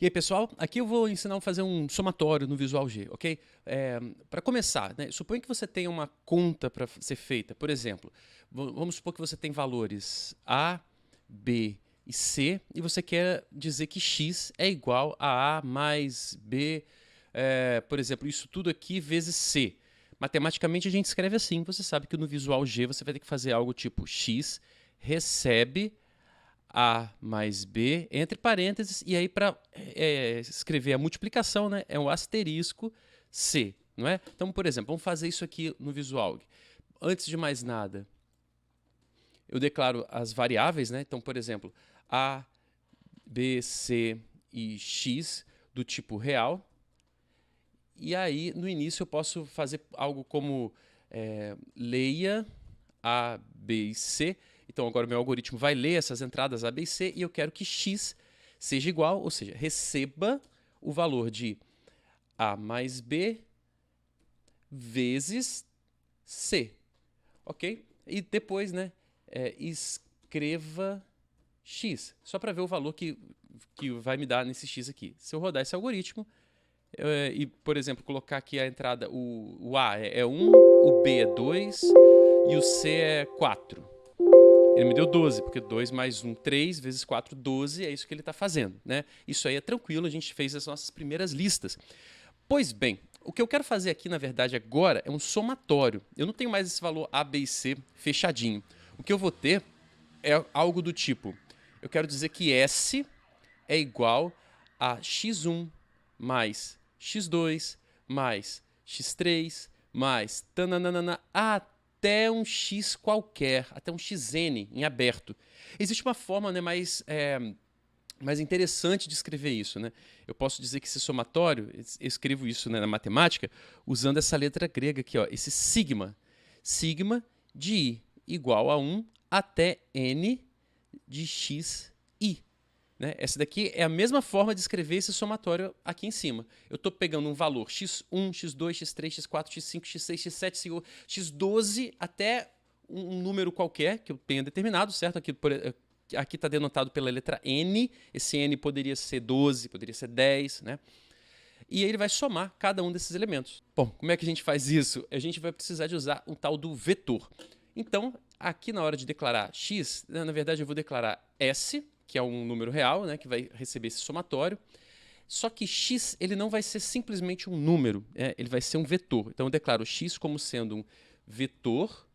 E aí, pessoal, aqui eu vou ensinar a fazer um somatório no Visual G, ok? Para começar, né, suponha que você tenha uma conta para ser feita. Por exemplo, vamos supor que você tem valores A, B e C, e você quer dizer que x é igual a mais B, por exemplo, isso tudo aqui vezes C. Matematicamente a gente escreve assim, você sabe que no Visual G você vai ter que fazer algo tipo x recebe a mais B, entre parênteses, e aí para escrever a multiplicação, né, é um asterisco C, não é? Então, por exemplo, vamos fazer isso aqui no Visual. Antes de mais nada, eu declaro as variáveis, né? Então, por exemplo, A, B, C e X do tipo real. E aí, no início, eu posso fazer algo como leia A, B e C. Então, agora o meu algoritmo vai ler essas entradas A, B e C e eu quero que x seja igual, ou seja, receba o valor de A mais B vezes C, ok? E depois, né, escreva x, só para ver o valor que vai me dar nesse x aqui. Se eu rodar esse algoritmo e, por exemplo, colocar aqui a entrada, o A é 1, o B é 2 e o C é 4. Ele me deu 12, porque 2 mais 1, 3, vezes 4, 12, é isso que ele está fazendo, né? Isso aí é tranquilo, a gente fez as nossas primeiras listas. Pois bem, o que eu quero fazer aqui, na verdade, agora é um somatório. Eu não tenho mais esse valor A, B e C fechadinho. O que eu vou ter é algo do tipo, eu quero dizer que S é igual a x1 mais x2 mais x3 mais tananana até um x qualquer, até um xn em aberto. Existe uma forma, né, mais interessante de escrever isso, né? Eu posso dizer que esse somatório, eu escrevo isso, né, na matemática, usando essa letra grega aqui, ó, esse sigma. Sigma de i igual a 1 até n de x i. Né? Essa daqui é a mesma forma de escrever esse somatório aqui em cima. Eu estou pegando um valor x1, x2, x3, x4, x5, x6, x7, x12 até um número qualquer que eu tenha determinado, certo? Aqui está denotado pela letra N. Esse N poderia ser 12, poderia ser 10, né? E aí ele vai somar cada um desses elementos. Bom, como é que a gente faz isso? A gente vai precisar de usar um tal do vetor. Então, aqui na hora de declarar x, na verdade eu vou declarar S, que é um número real, né, que vai receber esse somatório. Só que x ele não vai ser simplesmente um número, ele vai ser um vetor. Então eu declaro x como sendo um vetor,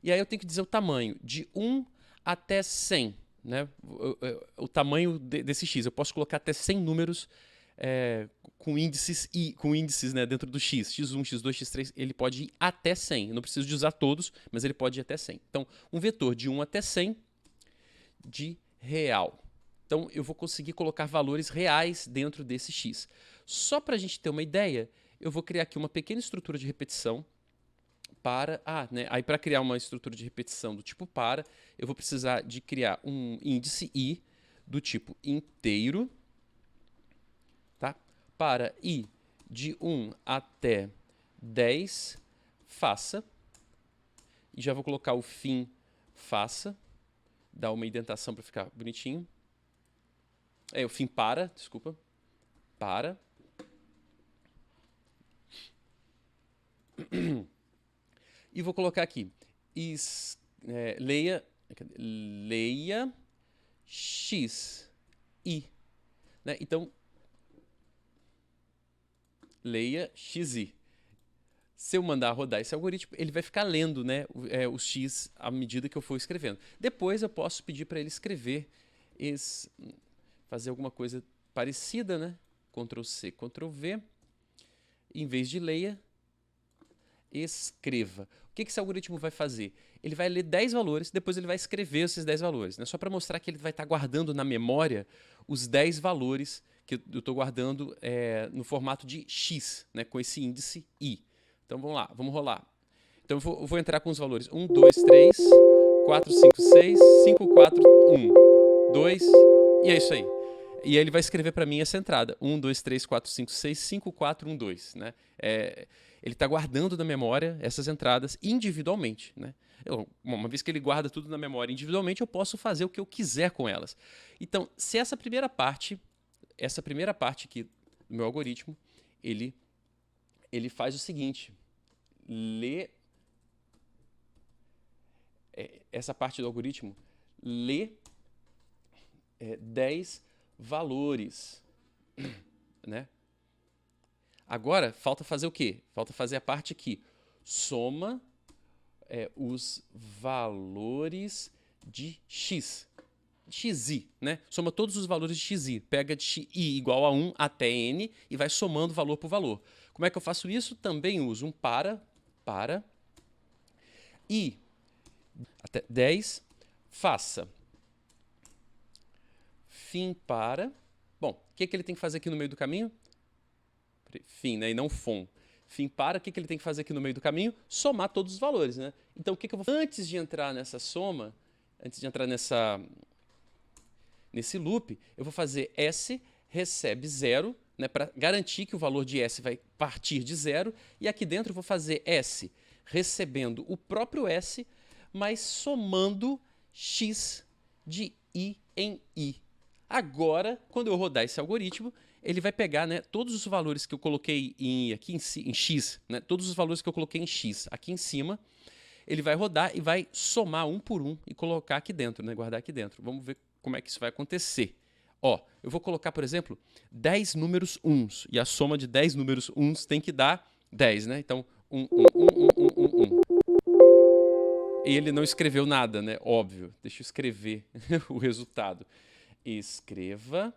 e aí eu tenho que dizer o tamanho, de 1 até 100. Né? O tamanho desse x. Eu posso colocar até 100 números com índices né, dentro do x. x1, x2, x3, ele pode ir até 100. Eu não preciso de usar todos, mas ele pode ir até 100. Então, um vetor de 1 até 100 de real. Então, eu vou conseguir colocar valores reais dentro desse x. Só para a gente ter uma ideia, eu vou criar aqui uma pequena estrutura de repetição para... né? Aí, para criar uma estrutura de repetição do tipo para, eu vou precisar de criar um índice i do tipo inteiro, tá? Para i de 1 até 10, faça. E já vou colocar o fim faça. Dar uma indentação para ficar bonitinho. O fim para, desculpa. Para. E vou colocar aqui. Leia x i. Né? Então, leia xi. Se eu mandar rodar esse algoritmo, ele vai ficar lendo, né, os x à medida que eu for escrevendo. Depois eu posso pedir para ele escrever, fazer alguma coisa parecida, né? Ctrl+C, Ctrl+V. Em vez de leia, escreva. O que esse algoritmo vai fazer? Ele vai ler 10 valores, depois ele vai escrever esses 10 valores. Né? Só para mostrar que ele vai estar guardando na memória os 10 valores que eu estou guardando no formato de x, né, com esse índice i. Então vamos lá, vamos rolar. Então eu vou entrar com os valores 1, 2, 3, 4, 5, 6, 5, 4, 1, 2, e é isso aí. E aí ele vai escrever para mim essa entrada, 1, 2, 3, 4, 5, 6, 5, 4, 1, 2. Né? Ele está guardando na memória essas entradas individualmente. Né? Uma vez que ele guarda tudo na memória individualmente, eu posso fazer o que eu quiser com elas. Então, se essa primeira parte essa primeira parte aqui do meu algoritmo, ele faz o seguinte, essa parte do algoritmo lê 10 valores, né? Agora, falta fazer o quê? Falta fazer a parte que soma os valores de x. xi, né? Soma todos os valores de xi. Pega de xi igual a 1 até n e vai somando valor por valor. Como é que eu faço isso? Também uso um para e até 10, faça fim para... Bom, o que ele tem que fazer aqui no meio do caminho? Fim, né? E não fom. Fim para, o que ele tem que fazer aqui no meio do caminho? Somar todos os valores, né? Então, o que eu vou fazer? Antes de entrar nessa soma, antes de entrar nesse loop, eu vou fazer S recebe 0, né, para garantir que o valor de S vai partir de 0, e aqui dentro eu vou fazer S recebendo o próprio S, mas somando X de I em I. Agora, quando eu rodar esse algoritmo, ele vai pegar, né, todos os valores que eu coloquei em X, né, todos os valores que eu coloquei em X aqui em cima, ele vai rodar e vai somar um por um e colocar aqui dentro, né, guardar aqui dentro. Vamos ver como é que isso vai acontecer. Ó, eu vou colocar, por exemplo, 10 números uns, e a soma de 10 números uns tem que dar 10, né? Então, 1, 1, 1, 1, 1, 1, 1. E ele não escreveu nada, né? Óbvio. Deixa eu escrever o resultado. Escreva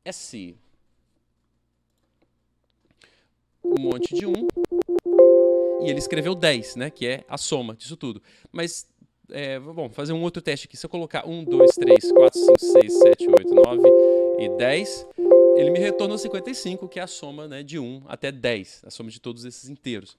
S. Um monte de 1. E ele escreveu 10, né? Que é a soma disso tudo. Mas, bom, fazer um outro teste aqui. Se eu colocar 1, 2, 3, 4, 5, 6, 7, 8, 9 e 10, ele me retornou 55, que é a soma, né, de 1 até 10. A soma de todos esses inteiros.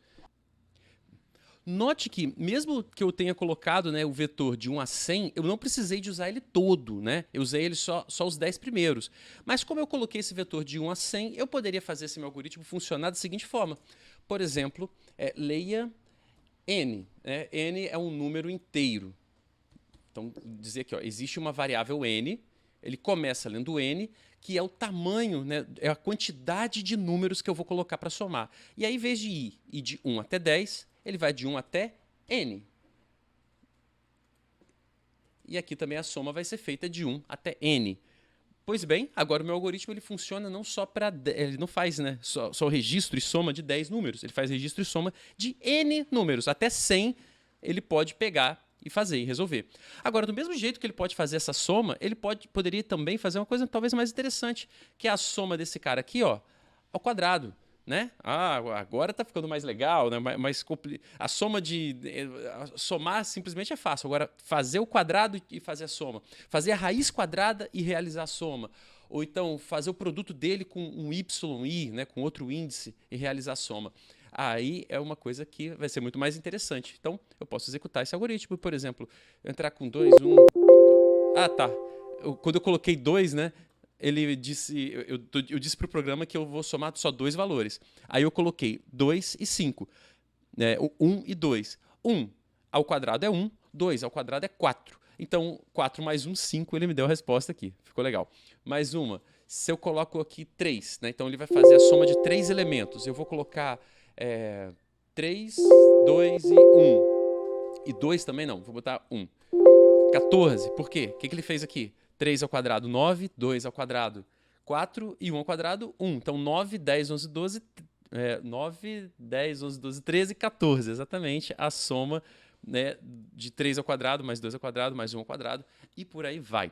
Note que, mesmo que eu tenha colocado, né, o vetor de 1 a 100, eu não precisei de usar ele todo, né? Eu usei ele só os 10 primeiros. Mas como eu coloquei esse vetor de 1 a 100, eu poderia fazer esse meu algoritmo funcionar da seguinte forma. Por exemplo, leia n. Né? N é um número inteiro. Então, dizer aqui, ó, existe uma variável n, ele começa lendo n, que é o tamanho, né, é a quantidade de números que eu vou colocar para somar. E aí, em vez de ir de 1 até 10, ele vai de 1 até n. E aqui também a soma vai ser feita de 1 até n. Pois bem, agora o meu algoritmo ele funciona não só para... Ele não faz, né, só o registro e soma de 10 números. Ele faz registro e soma de n números. Até 100 ele pode pegar e fazer, e resolver. Agora, do mesmo jeito que ele pode fazer essa soma, ele poderia também fazer uma coisa talvez mais interessante, que é a soma desse cara aqui, ó, ao quadrado. Né? Ah, agora está ficando mais legal, né? A soma somar simplesmente é fácil. Agora, fazer o quadrado e fazer a soma. Fazer a raiz quadrada e realizar a soma. Ou então, fazer o produto dele com um YI, né? Com outro índice e realizar a soma. Aí é uma coisa que vai ser muito mais interessante. Então, eu posso executar esse algoritmo, por exemplo, entrar com 2, 1... Ah, tá. Quando eu coloquei 2, né? Ele disse, eu disse para o programa que eu vou somar só 2 valores. Aí eu coloquei 2 e 5, né? 1 e 2. 1 ao quadrado é 1, 2 ao quadrado é 4. Então, 4 mais 1, 5, ele me deu a resposta aqui. Ficou legal. Mais uma, se eu coloco aqui 3, né? Então ele vai fazer a soma de 3 elementos. Eu vou colocar 3, 2 e 1. E 2 também não, vou botar 1. 14, por quê? O que ele fez aqui? 3 ao quadrado, 9, 2 ao quadrado, 4 e 1 ao quadrado, 1. Então, 9, 10, 11, 12, 9, 10, 11, 12, 13, 14. Exatamente a soma, né, de 3 ao quadrado, mais 2 ao quadrado, mais 1 ao quadrado, e por aí vai.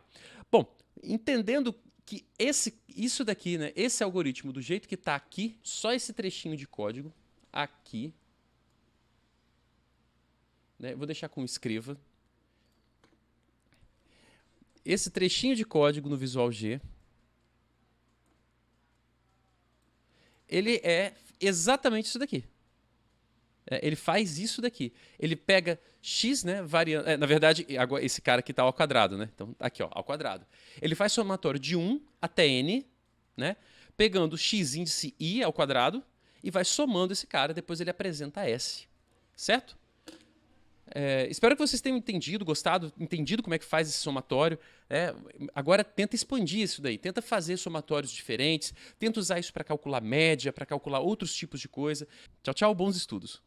Bom, entendendo que isso daqui, né, esse algoritmo, do jeito que está aqui, só esse trechinho de código, aqui, né, eu vou deixar com escreva. Esse trechinho de código no Visual G, ele é exatamente isso daqui. Ele faz isso daqui. Ele pega x, né, variando... na verdade, agora esse cara aqui está ao quadrado, né? Então, aqui, ó, ao quadrado. Ele faz somatório de 1 até n, né? Pegando x índice i ao quadrado e vai somando esse cara, depois ele apresenta S. Certo? Espero que vocês tenham entendido, gostado, entendido como é que faz esse somatório. Agora tenta expandir isso daí, tenta fazer somatórios diferentes, tenta usar isso para calcular média, para calcular outros tipos de coisa. Tchau, tchau, bons estudos.